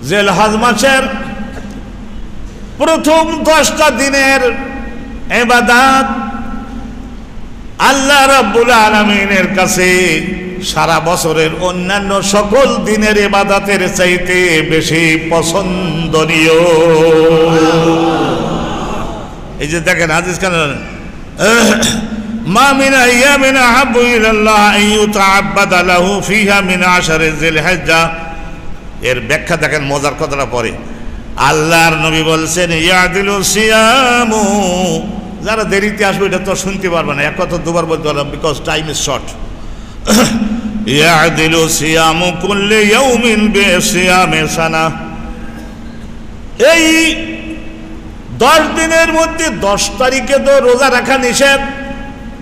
জিলহজ মাসের প্রথম 10টা দিনের ইবাদত আল্লাহ রাব্বুল আলামিনের কাছে সারা বছরের অন্যান্য সকল দিনের ইবাদতের চাইতে বেশি পছন্দনীয়। এই যে দেখেন হাদিস কেন, মা মিন আইয়ামিন আহাব্বু ইলাল্লাহ আন ইউতাআব্বাদা লাহু ফিহা মিন আশারি যিলহিজ্জা। এর ব্যাখ্যা দেখেন, মজার কথাটা পরে আল্লাহর নবী বলছেন ইয়াদিলু সিয়ামু, যারা দেরিতে আসবে এটা তো শুনতে পারবে না, এক কথা দুবার বলতে পারলাম বিকজ টাইম ইজ শর্ট। ইয়াদিলু সিয়ামু কুল্লি ইয়াউমিন বিসিয়ামি সানা। এই 10 দিনের মধ্যে 10 তারিখে তো রোজা রাখা নিষেধ,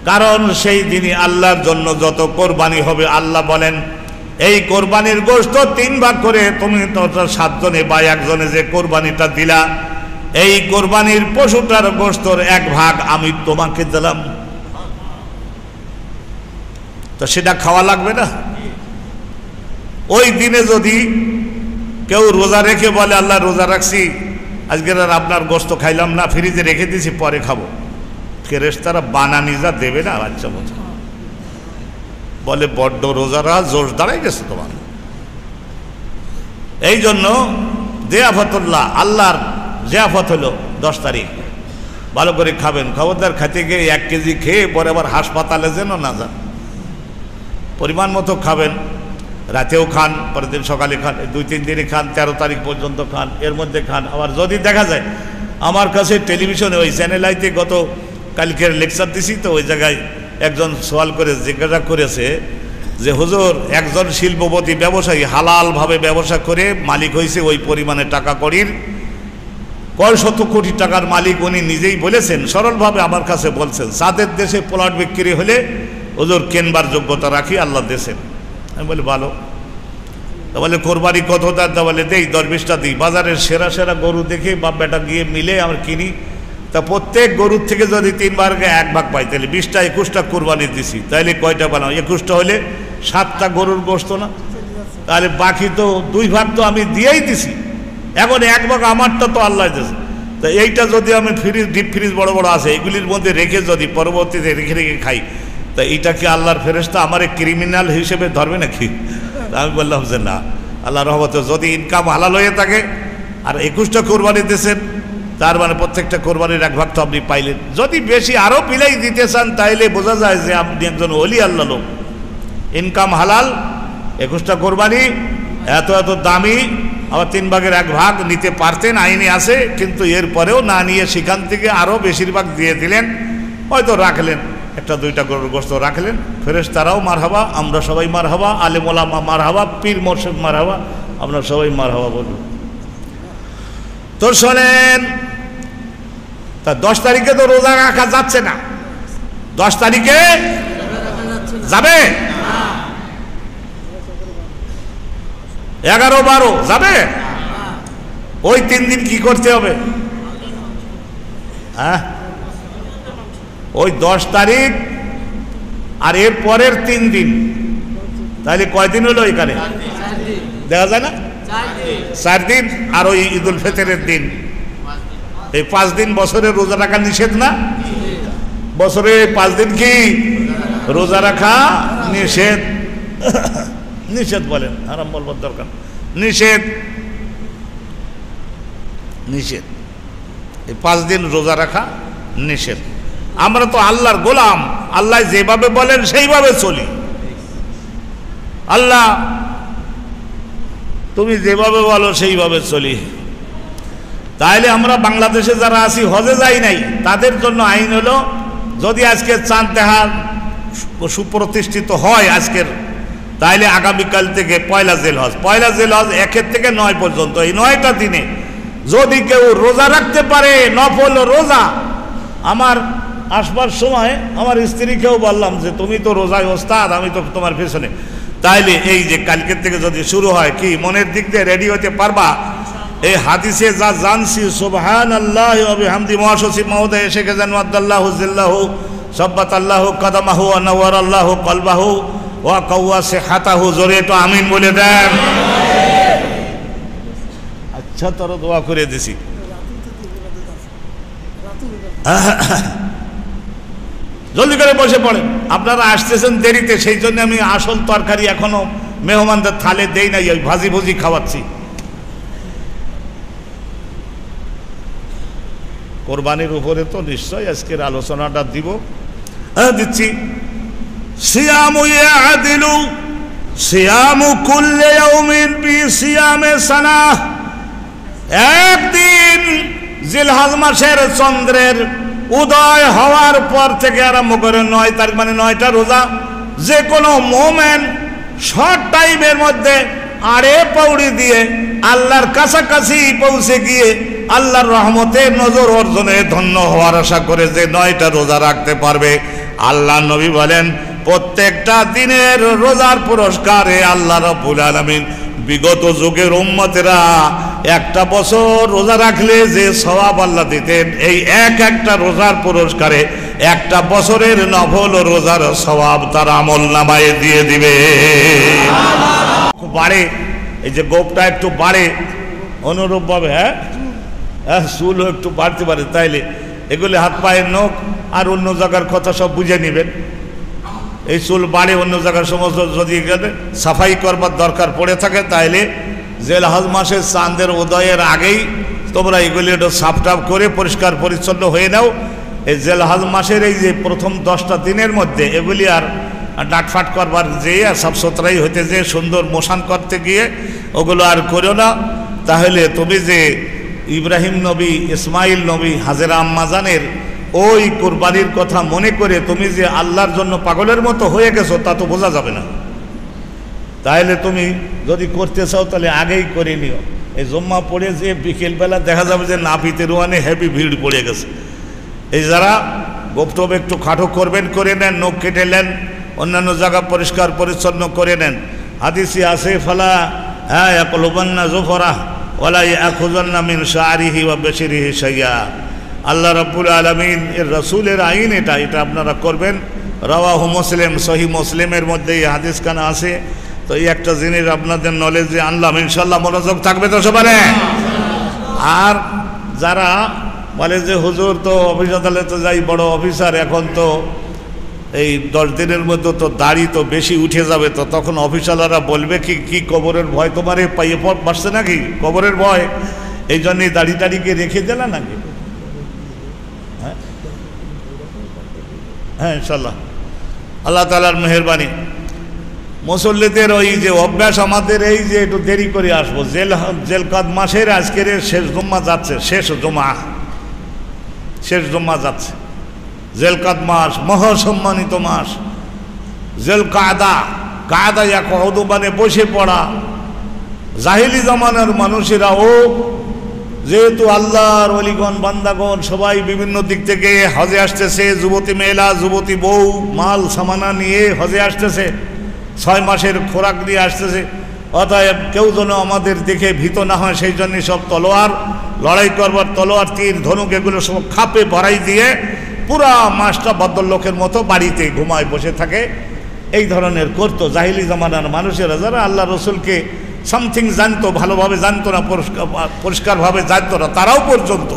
কারণ সেই দিনই আল্লাহর জন্য যত কোরবানি হবে আল্লাহ বলেন এই কোরবানির গোশত 3 ভাগ করে তুমি তো 7 জনে বা 1 জনে যে কোরবানিটা দিলা এই কোরবানির পশুটার গোশতর 1 ভাগ আমি তোমাকে দিলাম, তো সেটা খাওয়া লাগবে না? ওই দিনে যদি কেউ রোজা রেখে বলে আল্লাহ রোজা রাখছি আজকে আর আপনার গোশত খাইলাম না, ফ্রিজে রেখে দিয়েছি পরে খাবো, ফেরেশতারা বানানি যা দেবে না বাচ্চা মতো, বলে বড্ড রোজারা জোশ দাঁড়াই গেছে তোমার। এই জন্য জিয়াফতুল্লাহ, আল্লাহর জিয়াফত হলো 10 তারিখ, ভালো করে খাবেন। খবরদার খেতে গিয়ে 1 কেজি খেয়ে পরে আবার হাসপাতালে যেন না যান, পরিমাণ মতো খাবেন, রাতেও খান, পরের দিন সকালে খান, 2-3 দিনে খান, 13 তারিখ পর্যন্ত খান, এর মধ্যে খান। আবার যদি দেখা যায়, আমার কাছে টেলিভিশনে ওই চ্যানেল আইতে গত কালকের লেকচার দিছি, তো ওই জায়গায় একজন সওয়াল করে জিজ্ঞাসা করেছে যে হুজুর একজন শিল্পপতি ব্যবসায়ী হালালভাবে ব্যবসা করে মালিক হয়েছে ওই পরিমাণে টাকা কড়ির, কয় শত কোটি টাকার মালিক উনি নিজেই বলেছেন, সরলভাবে আমার কাছে বলছেন যাদের দেশে প্লট বিক্রি হলে হুজুর কেনবার যোগ্যতা রাখি আল্লাহ দেশেন। আমি বলি ভালো, তা বলে কোরবানি কত দাঁত, বলে দেই 10-20টা দিই, বাজারের সেরা সেরা গরু দেখে বাপ বেটা গিয়ে মিলে আমরা কিনি, তা প্রত্যেক গরুর থেকে যদি 3 ভাগে 1 ভাগ পাই তাহলে 20টা 21টা কোরবানি দিছি, তাইলে কয়টা বানাও? 21টা হলে 7টা গরুর গোশত না, তাহলে বাকি তো 2 ভাগ তো আমি দিয়েই দিছি, এখন 1 ভাগ আমারটা তো আল্লাহ দিয়েছে। তো এইটা যদি আমি ডিপ ফ্রিজ বড় বড় আছে এগুলির মধ্যে রেখে যদি পরবর্তীতে রেখে রেখে খাই, তা এইটা কি আল্লাহর ফেরেশতা আমার ক্রিমিনাল হিসেবে ধরবে নাকি? আমি বললাম যে না, আল্লাহ রহমতে যদি ইনকাম হালাল হয়ে থাকে আর 21টা কোরবানি দিয়েছেন, তার মানে প্রত্যেকটা কোরবানির 1 ভাগ তো আপনি পাইলেন। যদি বেশি আরও পিলাই দিতে চান তাইলে বোঝা যায় যে আপনি একজন ওলি আল্লাহ লোক, ইনকাম হালাল, 21টা কোরবানি এত এত দামি, আবার 3 ভাগের 1 ভাগ নিতে পারতেন, আইনে আছে, কিন্তু এরপরেও না নিয়ে সেখান থেকে আরও বেশিরভাগ দিয়ে দিলেন, হয়তো রাখলেন 1-2টা গরুর গোশত রাখলেন, ফেরেশতারাও মারহাবা, আমরা সবাই মারহাবা, আলেম ওলামা মারহাবা, পীর মুর্শিদ মারহাবা, আমরা সবাই মারহাবা বলব। তো শোনেন, তা 10 তারিখে তো রোজা রাখা যাচ্ছে না, 10 তারিখে যাবে, 11-12 যাবে, ওই 3 দিন কি করতে হবে? হ্যাঁ, ওই 10 তারিখ আর এর পরের 3 দিন, তাহলে কয়দিন হলো এখানে? দেখা যায় না, 4 দিন, আর ওই ঈদুল ফিতরের দিন, এই 5 দিন বছরে রোজা রাখা নিষেধ না? বছরে 5 দিন কি রোজা রাখা নিষেধ? নিষেধ বলেন, হারাম বলবার দরকার, নিষেধ, নিষেধ, এই 5 দিন রোজা রাখা নিষেধ। আমরা তো আল্লাহর গোলাম, আল্লাহ যেভাবে বলেন সেইভাবে চলি। আল্লাহ তুমি যেভাবে বলো সেইভাবে চলি। তাইলে আমরা বাংলাদেশে যারা আছি হজে যাই নাই, তাদের জন্য আইন হলো যদি আজকে চাঁদ দেখা সুপ্রতিষ্ঠিত হয় আজকের, তাইলে আগামীকাল থেকে পয়লা জিলহজ 1 থেকে 9 পর্যন্ত, এই 9টা দিনে যদি কেউ রোজা রাখতে পারে, নফল রোজা, আমার আসবার সময় আমার স্ত্রীকেও বললাম যে তুমি তো রোজায় ওস্তাদ, আমি তো তোমার পেছনে, তাইলে এই যে কালকের থেকে যদি শুরু হয়, কি মনের দিক দিয়ে রেডি হতে পারবা? এই হাদিসে যা জানছি, সুবহানাল্লাহি ওয়া বিহামদি, মহাসচিব মহোদয় এসে গেছেন, ওয়াদাল্লাহু জিল্লাহু সাব্বাতাল্লাহু কাদামাহু ওয়া নাওয়ারাল্লাহু কলবাহু ওয়া কাওয়া সিহাতাহু, জোরে তো আমিন বলে দেন। আচ্ছা, তোর দোয়া করে দিছি। জলদি করে বসে পড়েন, আপনারা আসতেছেন দেরিতে, সেই জন্য আমি আসল তরকারি এখনো মেহমানদের থালে দেই নাই, ওই ভাজি ভুজি খাওয়াচ্ছি। কোরবানির উপরে তো নিশ্চয় আজকের আলোচনাটা দিব, দিচ্ছি। সিয়ামু ইয়াদিলু সিয়ামু কুল্লি ইয়াউমিন বিসিয়ামে সানাহ। একদিন জিলহজ মাসের চন্দ্রের উদয় হওয়ার পর থেকে আরম্ভ করে 9 তারিখ মানে 9টা রোজা, যে কোনো মোমেন শর্ট টাইমের মধ্যে আড়ে পৌড়ি দিয়ে আল্লাহর কাছাকাছি পৌঁছে গিয়ে আল্লাহর রহমতে নজর অর্জনে ধন্য হওয়ার আশা করে যে 9টা রোজা রাখতে পারবে, আল্লাহ নবী বলেন প্রত্যেকটা দিনের রোজার পুরস্কারে আল্লাহ রাব্বুল আলামিন বিগত যুগের উম্মতেরা একটা বছর রোজা রাখলে যে সওয়াব আল্লাহ দিতেন, এই একটা রোজার পুরস্কারে একটা বছরের নফল রোজার সওয়াব তার আমল নামায় দিয়ে দিবে। বাড়ে, এই যে গোপটা একটু বাড়ে অনুরূপভাবে, চুলও একটু বাড়তে পারে, তাইলে এগুলি হাত পায়ের নখ আর অন্য জায়গার কথা সব বুঝে নেবেন। এই চুল বাড়ে, অন্য জায়গার সমস্ত যদি সাফাই করবার দরকার পড়ে থাকে, তাইলে জিলহজ মাসের চাঁদের উদয়ের আগেই তোমরা এগুলি একটু সাফটাফ করে পরিষ্কার পরিচ্ছন্ন হয়ে নাও। এই জিলহজ মাসের এই যে প্রথম 10টা দিনের মধ্যে এগুলি আর ডাটফাট করবার যেয়ে আর সাফ সুতরাই হইতে যে সুন্দর মোশান করতে গিয়ে ওগুলো আর করো না। তাহলে তুমি যে ইব্রাহিম নবী, ইসমাইল নবী, হাজেরা আম্মাজানের ওই কুরবানির কথা মনে করে তুমি যে আল্লাহর জন্য পাগলের মতো হয়ে গেছো তা তো বোঝা যাবে না। তাহলে তুমি যদি করতে চাও তাহলে আগেই করে নিও। এই জম্মা পড়ে যে বিকেলবেলা দেখা যাবে যে নাপিতে রোয়ানে হেভি ভিড় পড়ে গেছে। এই যারা গোপটপ একটু খাটো করবেন করে নেন, নখ কেটে নেন, অন্যান্য জায়গা পরিষ্কার পরিচ্ছন্ন করে নেন। হাদিসে আছে ফালা ইয়াকলুবান্না যুফরা ওয়ালা ইয়াখুযান্না মিন শা'রিহি ওয়া বাশরিহি শাইয়া। আল্লাহ রাব্বুল আলামিন এর রাসূলের আইন এটা আপনারা করবেন। রাওয়াহু মুসলিম, সহিহ মুসলিমের মধ্যে এই হাদিস খানা আছে। তো এই একটা জিনিস আপনাদের নলেজে আনলাম, ইনশাআল্লাহ মনোযোগ থাকবে তো সবারে। আর যারা বলে যে হুজুর তো অফিস আদালতে যাই বড় অফিসার, এখন তো এই 10 দিনের মধ্যে তো দাড়ি তো বেশি উঠে যাবে, তো তখন অফিসাররা বলবে কি কবরের ভয় তোমারে পাইয়ে বাসছে নাকি, কবরের ভয়, এই জন্যই দাড়ি টাড়িকে রেখে দিলা নাকি? হ্যাঁ ইনশাল্লাহ, আল্লাহ তাআলার মেহেরবানি। মুসল্লিদের ওই যে অভ্যাস আমাদের এই যে একটু দেরি করে আসবো, জিলকাদ মাসের আজকের শেষ জুম্মা যাচ্ছে, শেষ জুম্মা যাচ্ছে। জিলকাদ মাস মহাসম্মানিত মাস। জিলকাদা, কাদা ইয়াকুদু মানে বসে পড়া। জাহিলি জামানার মানুষেরা যেহেতু আল্লাহর ওলিগণ বান্দাগণ সবাই বিভিন্ন দিক থেকে হজে আসতেছে, যুবতী মেয়েরা, যুবতী বউ মাল সামানা নিয়ে হজে আসতেছে, 6 মাসের খোরাক নিয়ে আসতেছে। অতএব কেউ যেন আমাদের দেখে ভীত না হয়, সেই জন্য সব তলোয়ার লড়াই করবার তলোয়ার, তীর, ধনুক এগুলো সব খাপে ভরাই দিয়ে পুরা মাসটা ভদ্রলোকের মতো বাড়িতে ঘুমায় বসে থাকে। এই ধরনের করতো জাহিলি জামানার মানুষেরা, যারা আল্লাহ রসুলকে সামথিং জানতো, ভালোভাবে জানতো না, পরিষ্কারভাবে জানতো না, তারাও পর্যন্ত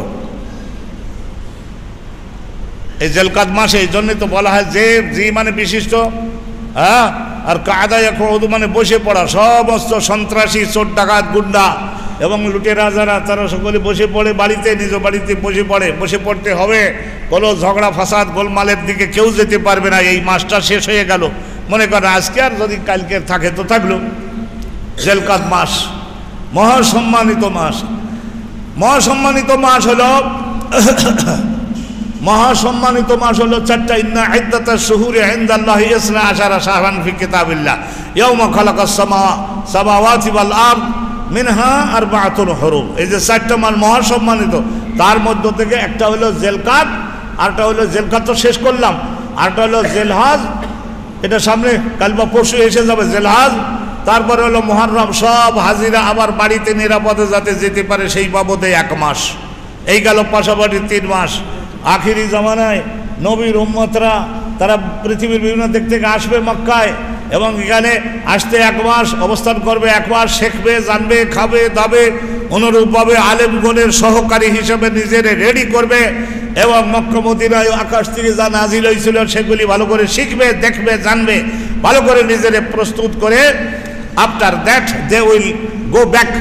এই জিলকাদ মাসে। এই জন্যই তো বলা হয় যে মানে বিশিষ্ট, আর কাদা ইয়াকুদু মানে বসে পড়া। সমস্ত সন্ত্রাসী, চোর ডাকাত, গুন্ডা এবং লুটেরা যারা, তারা সকলে বসে পড়ে বাড়িতে, নিজ বাড়িতে বসে পড়তে হবে। কোনো ঝগড়া ফাসাদ গোলমালের দিকে কেউ যেতে পারবে না। এই মাসটা শেষ হয়ে গেল, মনে করেন আজকে আর যদি কালকে থাকে তো থাকলো। জিলকাদ মাস মহাসম্মানিত মাস। মহাসম্মানিত মাস হলো 4টা। ইন্না ইদ্দাতাশ শুহুরি ইনদাল্লাহি 12 শাহরান ফি কিতাবিল্লাহ ইয়াওমা খালাকাস সামাওয়াতি ওয়াল আরদ মিনহা আরবাআতুন হুরুম। এই যে 4টা মাস মহাসম্মানিত, তার মধ্য থেকে একটা হলো জিলকাদ, আরটা হলো জিলকাদ তো শেষ করলাম, আরটা হলো জিলহজ, এটা সামনে কাল বা পরশু এসে যাবে জিলহজ। তারপরে হলো মুহররম। সব হাজিরা আবার বাড়িতে নিরাপদে যাতে যেতে পারে সেই বাবদে 1 মাস। এই গেল পাশাপাশি 3 মাস। আখিরি জামানায় নবীর উম্মতরা তারা পৃথিবীর বিভিন্ন দিক থেকে আসবে মক্কায়, এবং এখানে আসতে 1 মাস অবস্থান করবে, 1 মাস শিখবে, জানবে, খাবে, দাবে, অনুরূপভাবে আলেমগণের সহকারী হিসেবে নিজের রেডি করবে এবং মক্কা মদিনায় আকাশ থেকে যা নাজিল হয়েছিল সেগুলি ভালো করে শিখবে, দেখবে, জানবে, ভালো করে নিজের প্রস্তুত করে after that they will go back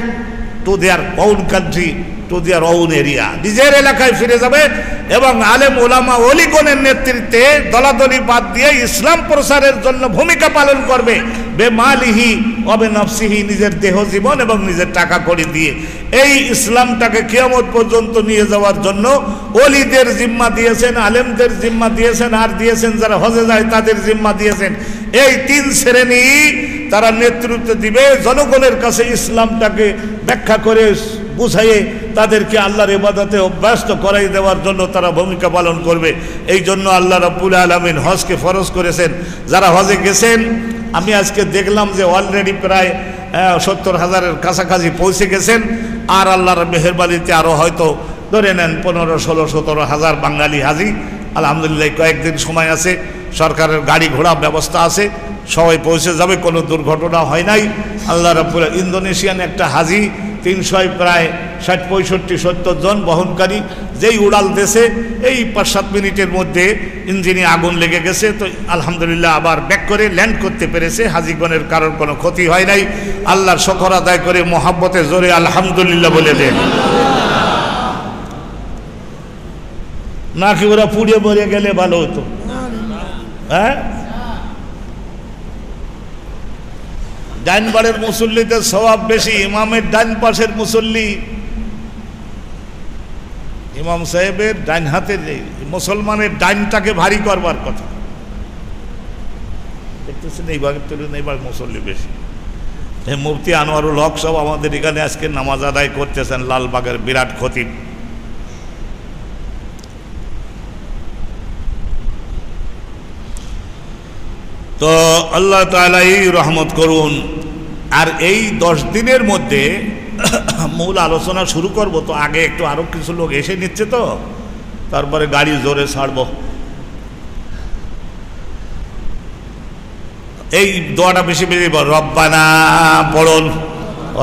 to their own country, to their own area, নিজের এলাকায় ফিরে যাবে এবং আলেম ওলামা ওলিগণের নেতৃত্বে দলাদলি বাদ দিয়ে ইসলাম প্রসারের জন্য ভূমিকা পালন করবে, বেমালিহি অবে নফসিহি, নিজের দেহ জীবন এবং নিজের টাকা কড়ি দিয়ে। এই ইসলামটাকে কিয়ামত পর্যন্ত নিয়ে যাওয়ার জন্য ওলিদের জিম্মা দিয়েছেন, আলেমদের জিম্মা দিয়েছেন, আর দিয়েছেন যারা হজে যায় তাদের জিম্মা দিয়েছেন। এই 3 শ্রেণী তারা নেতৃত্ব দিবে, জনগণের কাছে ইসলামটাকে ব্যাখ্যা করে বুঝাইয়ে তাদেরকে আল্লাহর ইবাদতে অভ্যস্ত করাই দেওয়ার জন্য তারা ভূমিকা পালন করবে। এই জন্য আল্লাহ রাব্বুল আলামিন হজকে ফরজ করেছেন। যারা হজে গেছেন, আমি আজকে দেখলাম যে অলরেডি প্রায় 70,000-এর কাছাকাছি পৌঁছে গেছেন, আর আল্লাহর মেহেরবানিতে আরও হয়তো ধরে নেন 15, 16, 17,000 বাঙালি হাজি। আলহামদুলিল্লাহ, কয়েকদিন সময় আছে, সরকারের গাড়ি ঘোড়া ব্যবস্থা আছে, সবাই পৌঁছে যাবে, কোনো দুর্ঘটনা হয় নাই। আল্লাহ রাব্বুল ইন্দোনেশিয়ান একটা হাজি 300 প্রায় 60, 65, 70 জন বহনকারী, যেই উড়াল দেশে এই 5-7 মিনিটের মধ্যে ইঞ্জিনে আগুন লেগে গেছে, তো আলহামদুলিল্লাহ আবার ব্যাক করে ল্যান্ড করতে পেরেছে। হাজিগণের কারোর কোনো ক্ষতি হয় নাই। আল্লাহর শুকর আদায় করে মোহাব্বতে জোরে আলহামদুলিল্লাহ বলে দেন। নাকি ওরা পুড়ে মরে গেলে ভালো হতো? হ্যাঁ, ডাইন বাড়ের মুসল্লিতে সওয়াব বেশি। ইমামের ডাইন পাশের মুসল্লি, ইমাম সাহেবের ডাইন হাতের, মুসলমানের ডাইনটাকে ভারী করবার কথা। দেখতেছেন এই ভাগের তুলনায় এইবার মুসল্লি বেশি। মুফতি আনোয়ারুল হক সব আমাদের এখানে আজকে নামাজ আদায় করতেছেন, লালবাগের বিরাট খতিব। তো আল্লাহ তাআলা এই রহমত করুন। আর এই 10 দিনের মধ্যে মূল আলোচনা শুরু করব, তো আগে একটু আরো কিছু লোক এসে নিচ্ছে, তো তারপরে গাড়ি জোরে ছাড়ব। এই দোয়াটা বেশি বেশি রব্বানা পড়ুন।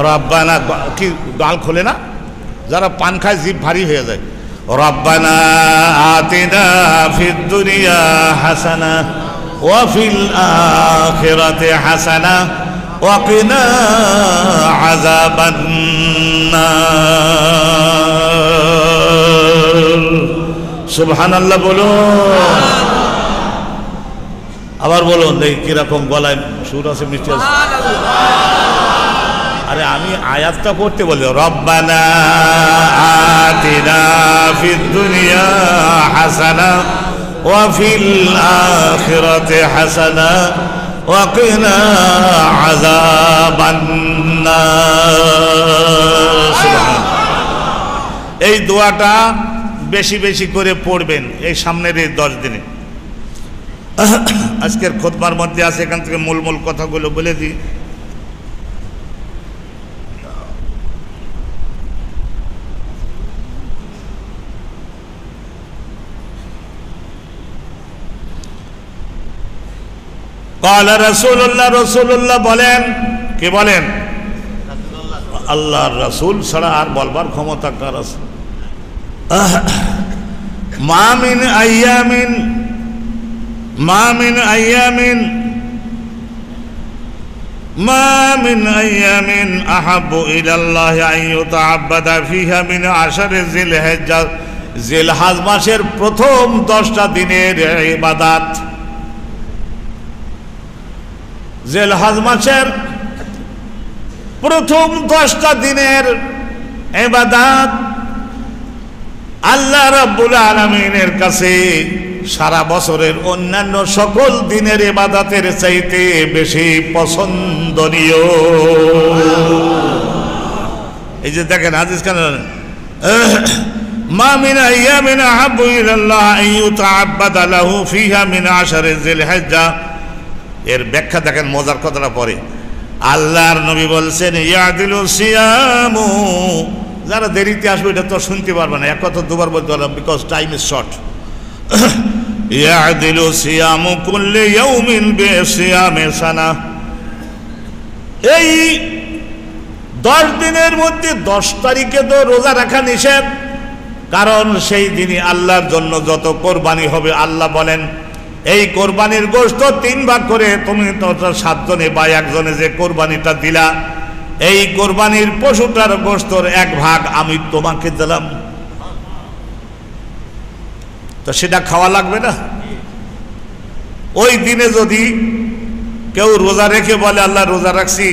রব্বানা কি গাল খোলে না? যারা পান খায় জিভ ভারী হয়ে যায়। রব্বানা আতিনা ফিদ দুনিয়া হাসানা ওয়া ফিল আখিরাতি হাসানা ওয়া কিনা আযাবান নার। সুবহানাল্লাহ বলুন। আবার বলুন, এই কিরকম গলায় সুর আছে, মিষ্টি আছে। আরে আমি আয়াতটা পড়তে বলি, রব্বানা আতিনা ফিদ দুনিয়া হাসানা ওয়া ফিল আখিরাতি হাসানা ওয়া কিনা আযাবান নার। সুবহানাল্লাহ। এই দোয়াটা বেশি বেশি করে পড়বেন এই সামনের এই 10 দিনে। আজকের খুতবার মধ্যে আছে, এখান থেকে মূল মূল কথাগুলো বলে দিই। قال رسول الله, রাসূলুল্লাহ বলেন, কে বলেন? আল্লাহর রাসূল ছাড়া আর বলবার ক্ষমতা কার আছে? মা মিন আইয়ামিন আহাব্বু ইলাল্লাহি আন ইউতাআব্বাদা ফিহা মিন আশারি জিলহিজ্জা। জিলহজ মাসের প্রথম 10টা দিনের ইবাদত, জিলহজ মাসের প্রথম 10টা দিনের ইবাদত আল্লাহ রাব্বুল আলামিনের কাছে সারা বছরের অন্যান্য সকল দিনের ইবাদতের চাইতে বেশি পছন্দনীয়। এই যে দেখেন হাদিস কানে, মা মিন আইয়ামিন আহাব্বু ইলাল্লাহ আন ইউতাআব্বাদা লাহু ফিহা মিন আশারি জিলহিজ্জা। এর ব্যাখ্যা দেখেন, মজার কথাটা পরে আল্লাহর নবী বলছেন, ইয়াদিলু সিয়ামু। যারা দেরিতে আসবে এটা তো শুনতে পারবে না, এক কথা দুবার বলতে পারলাম, বিকজ টাইম ইজ শর্ট। ইয়াদিলু সিয়ামু কুল্লি ইয়াউমিন বিসিয়ামি সানা। এই 10 দিনের মধ্যে 10 তারিখে তো রোজা রাখা নিষেধ, কারণ সেই দিনই আল্লাহর জন্য যত কোরবানি হবে আল্লাহ বলেন এই কোরবানির গোশত 3 ভাগ করে তুমি তো 7 জনে বা 1 জনে যে কোরবানিটা দিলা এই কোরবানির পশুটার গোশতর 1 ভাগ আমি তোমাকে দিলাম, তো সেটা খাওয়া লাগবে না? ওই দিনে যদি কেউ রোজা রেখে বলে আল্লাহ রোজা রাখছি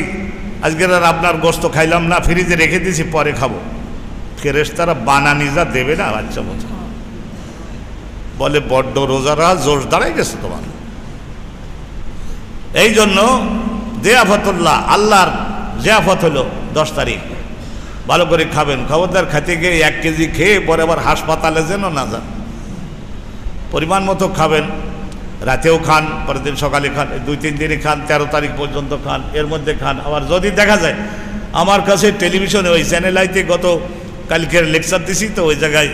আজকের আর আপনার গোশত খাইলাম না, ফ্রিজে রেখে দিয়েছি পরে খাবো, ফেরেশতারা বানানি যা দেবে না বাচ্চা মতো, বলে বড্ড রোজারা জোশ দাঁড়াই গেছে তোমার। এই জন্য জিয়াফতুল্লাহ, আল্লাহর জিয়াফত হলো 10 তারিখ, ভালো করে খাবেন। খবরদার খেতে গিয়ে 1 কেজি খেয়ে পরে আবার হাসপাতালে যেন না যান, পরিমাণ মতো খাবেন, রাতেও খান, পরের দিন সকালে খান, 2-3 দিনই খান, 13 তারিখ পর্যন্ত খান, এর মধ্যে খান। আবার যদি দেখা যায়, আমার কাছে টেলিভিশনে ওই চ্যানেল আইতে গত কালকের লেকচার দিছি, তো ওই জায়গায়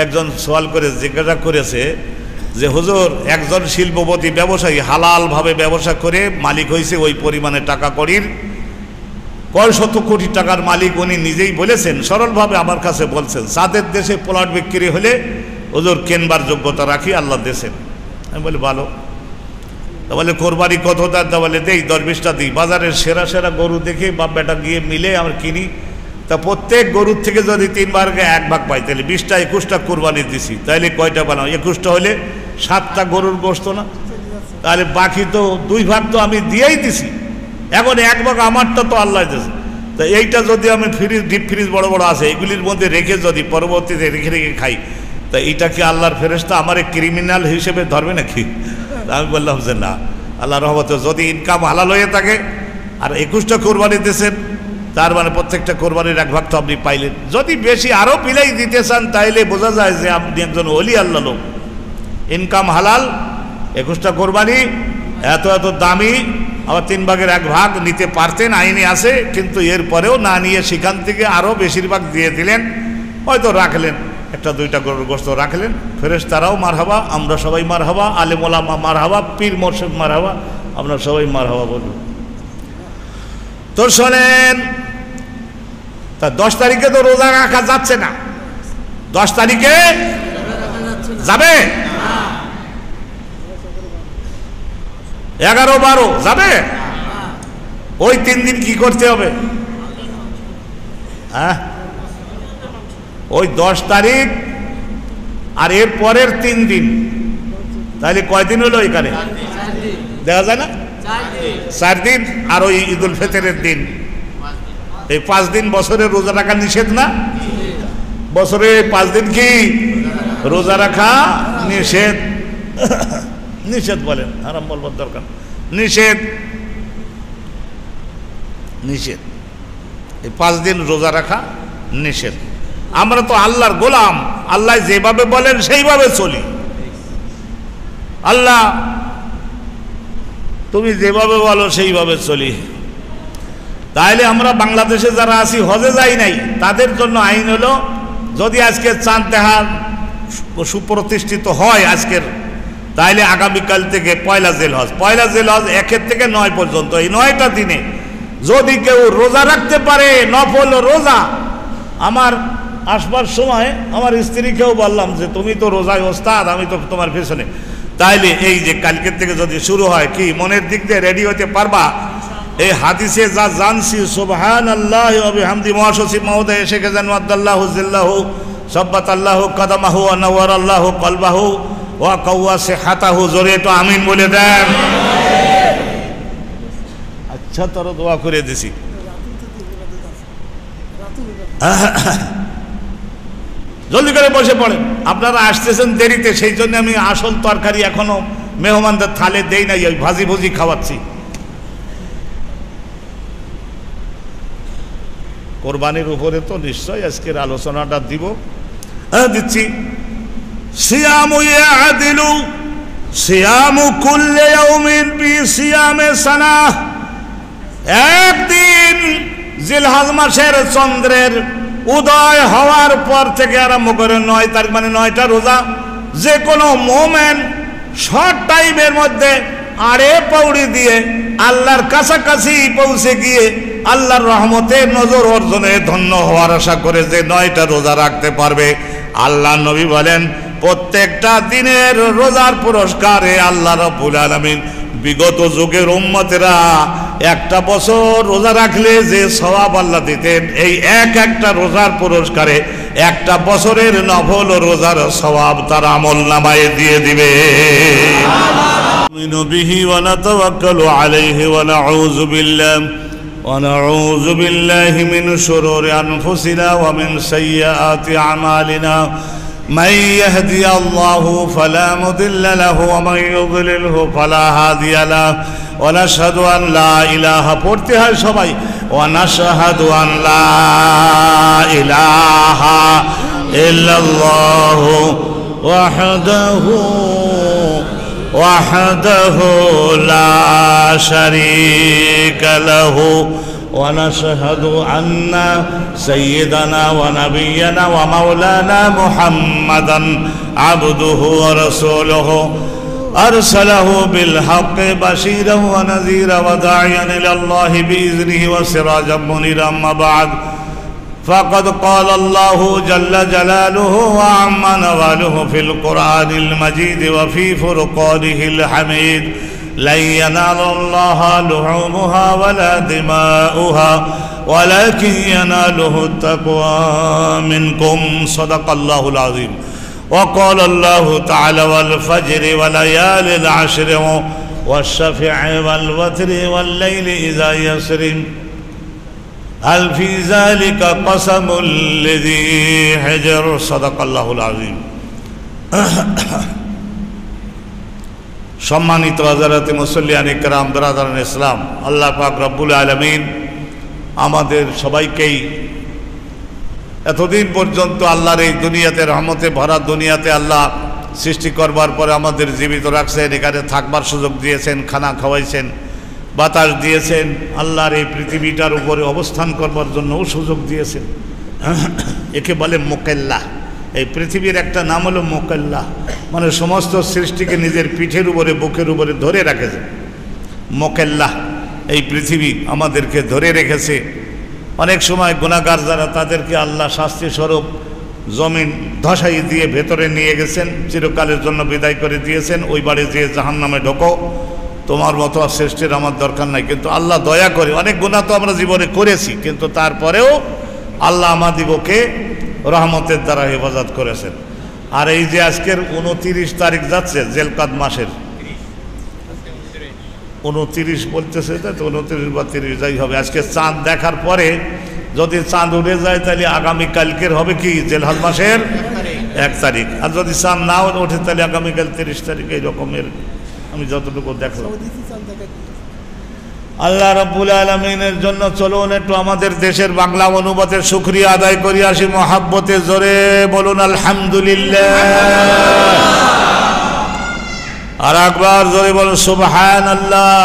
একজন সওয়াল করে জিজ্ঞাসা করেছে যে হুজুর একজন শিল্পপতি ব্যবসায়ী হালালভাবে ব্যবসা করে মালিক হয়েছে ওই পরিমাণে টাকা কড়ির, কয় শত কোটি টাকার মালিক উনি নিজেই বলেছেন, সরলভাবে আমার কাছে বলছেন সাদের দেশে প্লট বিক্রি হলে হুজুর কেনবার যোগ্যতা রাখি আল্লাহ দেশেন। আমি বলি ভালো, তা বলে কোরবানি কত দাম? তা বলে দেই 10-20টা দিই, বাজারের সেরা সেরা গরু দেখে বাপ বেটা গিয়ে মিলে আমরা কিনি, তা প্রত্যেক গরুর থেকে যদি 3 ভাগে 1 ভাগ পাই তাহলে 20টা 21টা কোরবানি দিছি, তাহলে কয়টা বানাও? 21টা হলে 7টা গরুর গোশত না? তাহলে বাকি তো 2 ভাগ তো আমি দিয়েই দিছি, এখন 1 ভাগ আমারটা তো আল্লাহ দিয়েছে। তা এইটা যদি আমি ফ্রিজ ডিপ ফ্রিজ বড় বড় আছে এগুলির মধ্যে রেখে যদি পরবর্তীতে রেখে রেখে খাই, তা এইটা কি আল্লাহর ফেরেশতা আমার ক্রিমিনাল হিসেবে ধরবে নাকি? আমি বললাম যে না, আল্লাহর রহমতে যদি ইনকাম হালাল হয়ে থাকে আর 21টা কোরবানি দিয়েছেন, তার মানে প্রত্যেকটা কোরবানির 1 ভাগ তো আপনি পাইলেন। যদি বেশি আরও পিলাই দিতে চান তাইলে বোঝা যায় যে আপনি একজন ওলি আল্লাহ লোক, ইনকাম হালাল, 21টা কোরবানি এত এত দামি, আবার 3 ভাগের 1 ভাগ নিতে পারতেন, আইনে আছে, কিন্তু এরপরেও না নিয়ে সেখান থেকে আরও বেশিরভাগ দিয়ে দিলেন, হয়তো রাখলেন 1-2টা গরুর গোশত রাখলেন, ফেরেশতারাও মারহাবা, আমরা সবাই মারহাবা, আলেম ওলামা মারহাবা, পীর মুর্শিদ মারহাবা, আমরা সবাই মারহাবা বলব। তো শোনেন, তা 10 তারিখে তো রোজা রাখা যাচ্ছে না, 10 তারিখে যাবে, 11-12 যাবে, ওই 3 দিন কি করতে হবে? হ্যাঁ, ওই 10 তারিখ আর এর পরের 3 দিন, তাহলে কয়দিন হলো এখানে? দেখা যায় না, 4 দিন, আর ওই ঈদুল ফিতরের দিন, এই 5 দিন বছরে রোজা রাখা নিষেধ না? বছরে 5 দিন কি রোজা রাখা নিষেধ? নিষেধ বলেন, আরাম বলবার দরকার, নিষেধ, নিষেধ, এই 5 দিন রোজা রাখা নিষেধ। আমরা তো আল্লাহর গোলাম, আল্লাহ যেভাবে বলেন সেইভাবে চলি। আল্লাহ তুমি যেভাবে বলো সেইভাবে চলি। তাইলে আমরা বাংলাদেশে যারা আছি হজে যাই নাই, তাদের জন্য আইন হলো, যদি আজকে চাঁদ দেখা সুপ্রতিষ্ঠিত হয় আজকের, তাইলে আগামীকাল থেকে পয়লা জিলহজ, 1 থেকে 9 পর্যন্ত, এই 9টা দিনে যদি কেউ রোজা রাখতে পারে, নফল রোজা, আমার আসবার সময় আমার স্ত্রীকেও বললাম যে তুমি তো রোজায় ওস্তাদ, আমি তো তোমার পেছনে, তাইলে এই যে কালকের থেকে যদি শুরু হয়, কি মনের দিক দিয়ে রেডি হতে পারবা? এই হাদিসে যা জানছি, সুবহানাল্লাহি ওয়া বিহামদি, মহাসচিব মহোদয় এসে গেছেন, ওয়াদাল্লাহু জিল্লাহু সাব্বাতাল্লাহু কাদামাহু ওয়া নাওয়ারাল্লাহু কলবাহু ওয়া কাওয়া সিহাতাহু, জোরে তো আমিন বলে দেন। আচ্ছা, তোর দোয়া করে দিছি। জলদি করে বসে পড়েন, আপনারা আসতেছেন দেরিতে, সেই জন্য আমি আসল তরকারি এখনো মেহমানদের থালে দেই নাই, ওই ভাজি ভুজি খাওয়াচ্ছি। কোরবানির উপরে তো নিশ্চয় আজকের আলোচনাটা দিব, দিচ্ছি। সিয়ামু ইয়াদিলু সিয়ামু কুল্লি ইয়াউমিন বিসিয়ামি সানা, একদিন জিলহজ মাসের চন্দ্রের উদয় হওয়ার পর থেকে আরম্ভ করে 9 তারিখ, মানে 9টা রোজা, যে কোনো মোমেন শর্ট টাইমের মধ্যে আড়ে পৌড়ি দিয়ে আল্লাহর কাছাকাছি পৌঁছে গিয়ে আল্লাহর রহমতের নজর অর্জনে ধন্য হওয়ার আশা করে যে 9টা রোজা রাখতে পারবে, আল্লাহ নবী বলেন প্রত্যেকটা দিনের রোজার পুরস্কারে আল্লাহ রাব্বুল আলামিন বিগত যুগের উম্মতেরা একটা বছর রোজা রাখলে যে সওয়াব আল্লাহ দিতেন, এই একটা রোজার পুরস্কারে একটা বছরের নফল রোজার সওয়াব তার আমলনামায় দিয়ে দিবে। نؤمن به ونتوكل عليه ونعوذ بالله من شرور أنفسنا ومن سيئات أعمالنا من يهدي الله فلا مضل له ومن يضلله فلا هادي له ونشهد أن لا إله ونشهد أن لا إله إلا الله وحده لا شريك له ونشهد أن سيدنا ونبينا ومولانا محمدا عبده ورسوله أرسله بالحق بشيرا ونذيرا وداعيا إلى الله بإذنه وسراجا منيرا. أما بعد فقد قال الله جل جلاله وعم نواله في القرآن المجيد وفي فرقانه الحميد لن ينال الله لحومها ولا دماؤها ولكن يناله التقوى منكم. صدق الله العظيم. وقال الله تعالى والفجر وليال العشر والشفع والوتر والليل إذا يسر هل في ذلك قسم لذي حجر. صدق الله العظيم. সম্মানিত হযরত মুসল্লিয়ান ইকরাম, বিরাদারান ইসলাম, আল্লাহ পাক রব্বুল আলামিন আমাদের সবাইকেই এতদিন পর্যন্ত আল্লাহর এই দুনিয়াতে রহমতে ভরা দুনিয়াতে আল্লাহ সৃষ্টি করবার পরে আমাদের জীবিত রাখছেন, এখানে থাকবার সুযোগ দিয়েছেন, খানা খাওয়াইছেন, বাতাস দিয়েছেন, আল্লাহর এই পৃথিবীটার উপরে অবস্থান করবার জন্যও সুযোগ দিয়েছেন। একে বলে মোকাল্লা। এই পৃথিবীর একটা নাম হলো মোকাল্লা, মানে সমস্ত সৃষ্টিকে নিজের পিঠের উপরে বুকের উপরে ধরে রাখেছে। মোকাল্লা এই পৃথিবী আমাদেরকে ধরে রেখেছে। অনেক সময় গুনাহগার যারা তাদেরকে আল্লাহ শাস্তি স্বরূপ জমিন ধসাই দিয়ে ভেতরে নিয়ে গেছেন, চিরকালের জন্য বিদায় করে দিয়েছেন, ওই বাড়ি যেয়ে জাহান্নামে ঢোকো, তোমার মতো সৃষ্টির আমার দরকার নাই। কিন্তু আল্লাহ দয়া করে, অনেক গুনাহ তো আমরা জীবনে করেছি, কিন্তু তারপরেও আল্লাহ আমাদিগকে রহমতের দ্বারা হেফাজত করেছেন। আর এই যে আজকের 29 তারিখ যাচ্ছে জেলকাদ মাসের 29 বলতেছে, তাই তো 29 বা 30 যাই হবে। আজকে চাঁদ দেখার পরে যদি চাঁদ উঠে যায় তাহলে আগামীকালকের হবে কি জেলহাজ মাসের 1 তারিখ, আর যদি চাঁদ না ওঠে তাহলে আগামীকাল 30 তারিখ। এই রকমের আমি যতটুকু দেখলাম। আল্লাহ রাব্বুল আলামিনের জন্য চলুন একটু আমাদের দেশের বাংলা অনুবাদের শুকরিয়া আদায় করি আসি মহাব্বতে। জোরে বলুন আলহামদুলিল্লাহ। আর একবার জোরে বলুন সুবহানাল্লাহ।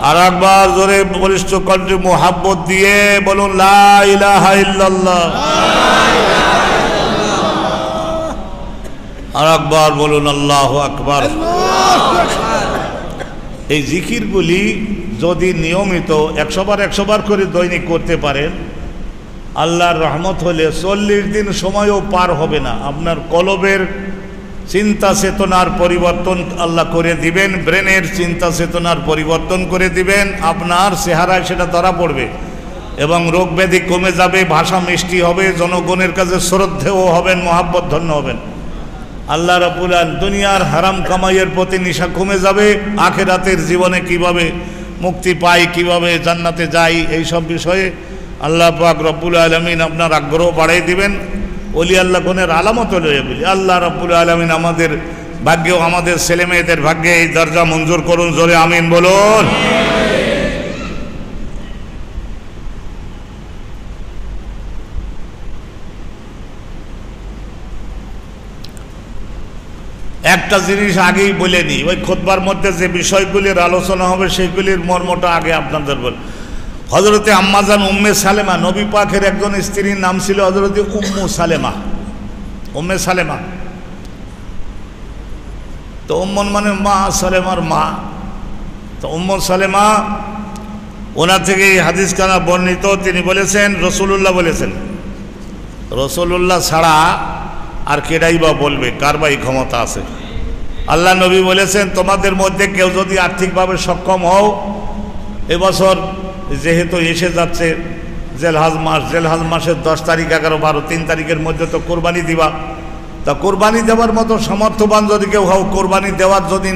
আর একবার জোরে বলিষ্ঠ কণ্ঠে মোহাব্বত দিয়ে বলুন লা ইলাহা ইল্লাল্লাহ। আর একবার বলুন আল্লাহু আকবার। এই জিকিরগুলি যদি নিয়মিত 100 বার করে দৈনিক করতে পারেন, আল্লাহর রহমত হলে 40 দিন সময়ও পার হবে না। আপনার কলবের চিন্তা চেতনার পরিবর্তন আল্লাহ করে দিবেন, ব্রেনের চিন্তা চেতনার পরিবর্তন করে দিবেন, আপনার চেহারায় সেটা ধরা পড়বে এবং রোগ ব্যাধি কমে যাবে, ভাষা মিষ্টি হবে, জনগণের কাছে শ্রদ্ধেয় হবেন, মহাব্বত ধন্য হবেন। আল্লাহ রাব্বুল আলামিন দুনিয়ার হারাম কামাইয়ের প্রতি নিশা কমে যাবে। আখিরাতের জীবনে কিভাবে মুক্তি পাই, কিভাবে জান্নাতে যাই, এই সব বিষয়ে আল্লাহ পাক রব্বুল আলামিন আপনার আগ্রহ বাড়াই দিবেন। ওলি আল্লাহ গণের আলামত হলো এগুলি। আল্লাহ রাব্বুল আলামিন আমাদের ভাগ্যেও, আমাদের ছেলে মেয়েদের ভাগ্যে এই দরজা মঞ্জুর করুন। জোরে আমিন বলুন। একটা জিনিস আগেই বলে নিই, ওই খুতবার মধ্যে যে বিষয়গুলির আলোচনা হবে সেইগুলির মর্মটা আগে আপনাদের বল। হযরতে আম্মাজান উম্মে সালেমা, নবী পাকের একজন স্ত্রীর নাম ছিল হযরতে উম্মু সালেমা, উম্মে সালেমা। তো উম্মন মানে মা, সালেমার মা। তো উম্মু সালেমা ওনার থেকে এই হাদিস খানা বর্ণিত, তিনি বলেছেন রসুলুল্লাহ বলেছেন, রসুলুল্লাহ ছাড়া আর কেডাই বা বলবে, কার বা এই ক্ষমতা আছে? আল্লাহ নবী বলেছেন তোমাদের মধ্যে কেউ যদি আর্থিকভাবে সক্ষম হও, এবছর যেহেতু এসে যাচ্ছে জেলহাজ মাস, জেলহাজ মাসের 10 তারিখ, 11, 12, 3 তারিখের মধ্যে তো কোরবানি দিবা। তা কোরবানি দেওয়ার মতো সামর্থ্যবান যদি কেউ হও, কোরবানি দেওয়ার যদি